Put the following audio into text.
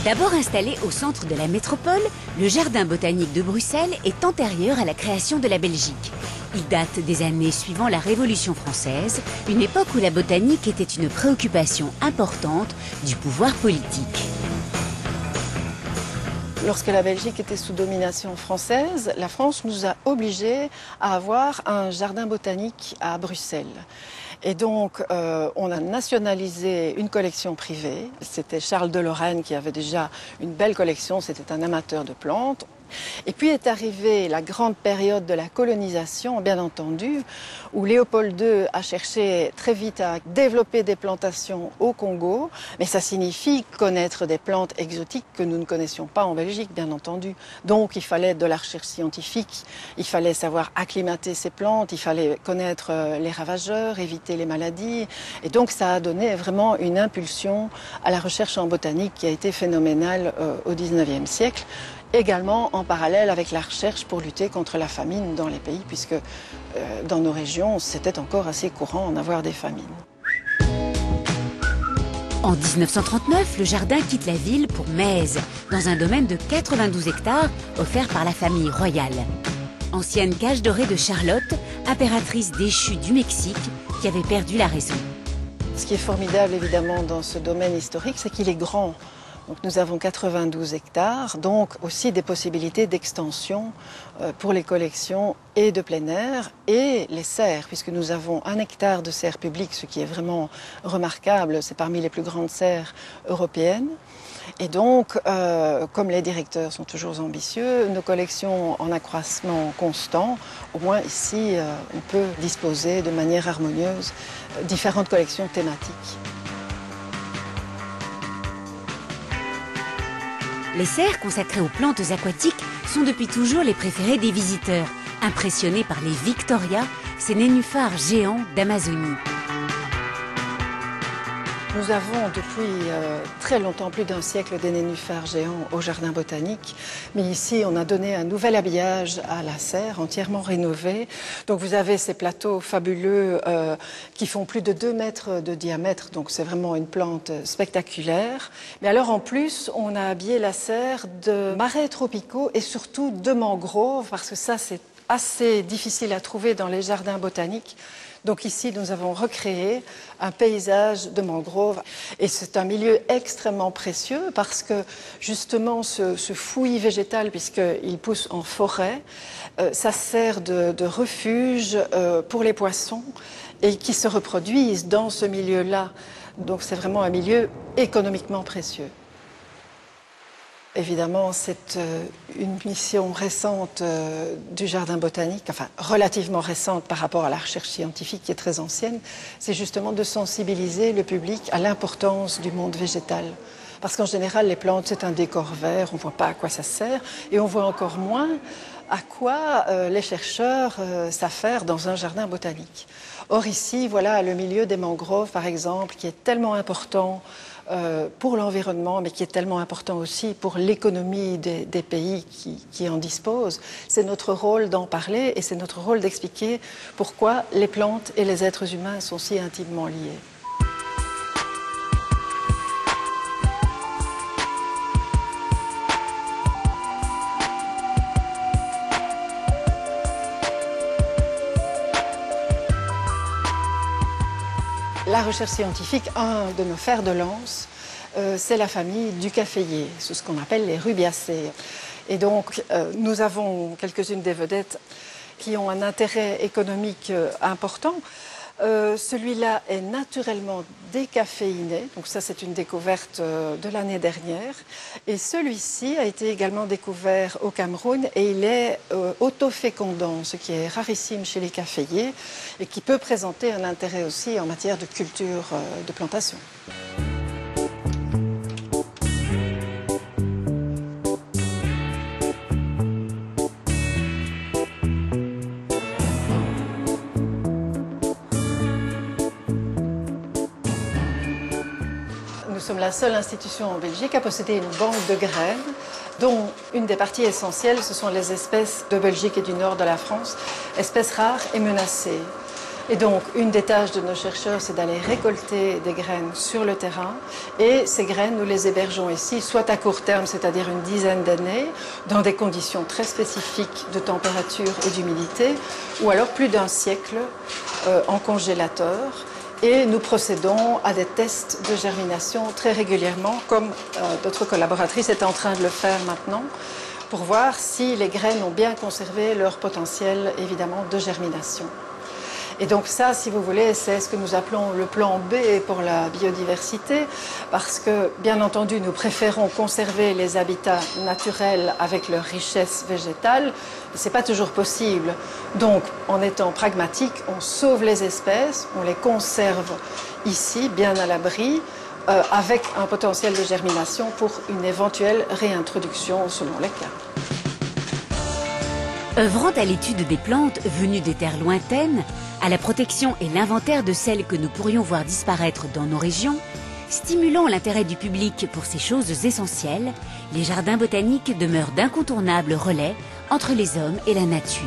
D'abord installé au centre de la métropole, le jardin botanique de Bruxelles est antérieur à la création de la Belgique. Il date des années suivant la Révolution française, une époque où la botanique était une préoccupation importante du pouvoir politique. Lorsque la Belgique était sous domination française, la France nous a obligés à avoir un jardin botanique à Bruxelles. Et donc, on a nationalisé une collection privée. C'était Charles de Lorraine qui avait déjà une belle collection, c'était un amateur de plantes. Et puis est arrivée la grande période de la colonisation, bien entendu, où Léopold II a cherché très vite à développer des plantations au Congo. Mais ça signifie connaître des plantes exotiques que nous ne connaissions pas en Belgique, bien entendu. Donc il fallait de la recherche scientifique, il fallait savoir acclimater ces plantes, il fallait connaître les ravageurs, éviter les maladies. Et donc ça a donné vraiment une impulsion à la recherche en botanique qui a été phénoménale au XIXe siècle. Également en parallèle avec la recherche pour lutter contre la famine dans les pays, puisque dans nos régions, c'était encore assez courant d'en avoir des famines. En 1939, le jardin quitte la ville pour Metz, dans un domaine de 92 hectares offert par la famille royale. Ancienne cage dorée de Charlotte, impératrice déchue du Mexique, qui avait perdu la raison. Ce qui est formidable évidemment dans ce domaine historique, c'est qu'il est grand. Donc nous avons 92 hectares, donc aussi des possibilités d'extension pour les collections et de plein air et les serres, puisque nous avons 1 hectare de serres publiques, ce qui est vraiment remarquable, c'est parmi les plus grandes serres européennes. Et donc, comme les directeurs sont toujours ambitieux, nos collections en accroissement constant, au moins ici, on peut disposer de manière harmonieuse différentes collections thématiques. Les serres consacrées aux plantes aquatiques sont depuis toujours les préférées des visiteurs, impressionnés par les Victoria, ces nénuphars géants d'Amazonie. Nous avons depuis très longtemps, plus d'1 siècle, des nénuphars géants au jardin botanique. Mais ici, on a donné un nouvel habillage à la serre, entièrement rénové. Donc vous avez ces plateaux fabuleux qui font plus de 2 mètres de diamètre. Donc c'est vraiment une plante spectaculaire. Mais alors en plus, on a habillé la serre de marais tropicaux et surtout de mangroves, parce que ça c'est assez difficile à trouver dans les jardins botaniques. Donc ici, nous avons recréé un paysage de mangroves. Et c'est un milieu extrêmement précieux parce que justement, ce fouillis végétal, puisqu'il pousse en forêt, ça sert de refuge pour les poissons et qui se reproduisent dans ce milieu-là. Donc c'est vraiment un milieu économiquement précieux. Évidemment, c'est une mission récente du jardin botanique, enfin relativement récente par rapport à la recherche scientifique qui est très ancienne, c'est justement de sensibiliser le public à l'importance du monde végétal. Parce qu'en général, les plantes, c'est un décor vert, on ne voit pas à quoi ça sert, et on voit encore moins à quoi les chercheurs s'affairent dans un jardin botanique. Or ici, voilà le milieu des mangroves, par exemple, qui est tellement important pour l'environnement, mais qui est tellement important aussi pour l'économie des pays qui en disposent. C'est notre rôle d'en parler et c'est notre rôle d'expliquer pourquoi les plantes et les êtres humains sont si intimement liés. La recherche scientifique, un de nos fers de lance, c'est la famille du caféier, c'est ce qu'on appelle les rubiacées. Et donc, nous avons quelques-unes des vedettes qui ont un intérêt économique important. Celui-là est naturellement décaféiné, donc ça c'est une découverte de l'année dernière. Et celui-ci a été également découvert au Cameroun et il est autofécondant, ce qui est rarissime chez les caféiers et qui peut présenter un intérêt aussi en matière de culture de plantation. Nous sommes la seule institution en Belgique à posséder une banque de graines dont une des parties essentielles, ce sont les espèces de Belgique et du nord de la France, espèces rares et menacées. Et donc, une des tâches de nos chercheurs, c'est d'aller récolter des graines sur le terrain. Et ces graines, nous les hébergeons ici, soit à court terme, c'est-à-dire une dizaine d'années, dans des conditions très spécifiques de température et d'humidité, ou alors plus d'un siècle en congélateur. Et nous procédons à des tests de germination très régulièrement, comme notre collaboratrice est en train de le faire maintenant, pour voir si les graines ont bien conservé leur potentiel, évidemment, de germination. Et donc ça, si vous voulez, c'est ce que nous appelons le plan B pour la biodiversité, parce que, bien entendu, nous préférons conserver les habitats naturels avec leur richesse végétale. Ce n'est pas toujours possible. Donc, en étant pragmatique, on sauve les espèces, on les conserve ici, bien à l'abri, avec un potentiel de germination pour une éventuelle réintroduction selon les cas. Œuvrant à l'étude des plantes venues des terres lointaines, à la protection et l'inventaire de celles que nous pourrions voir disparaître dans nos régions, stimulant l'intérêt du public pour ces choses essentielles, les jardins botaniques demeurent d'incontournables relais entre les hommes et la nature.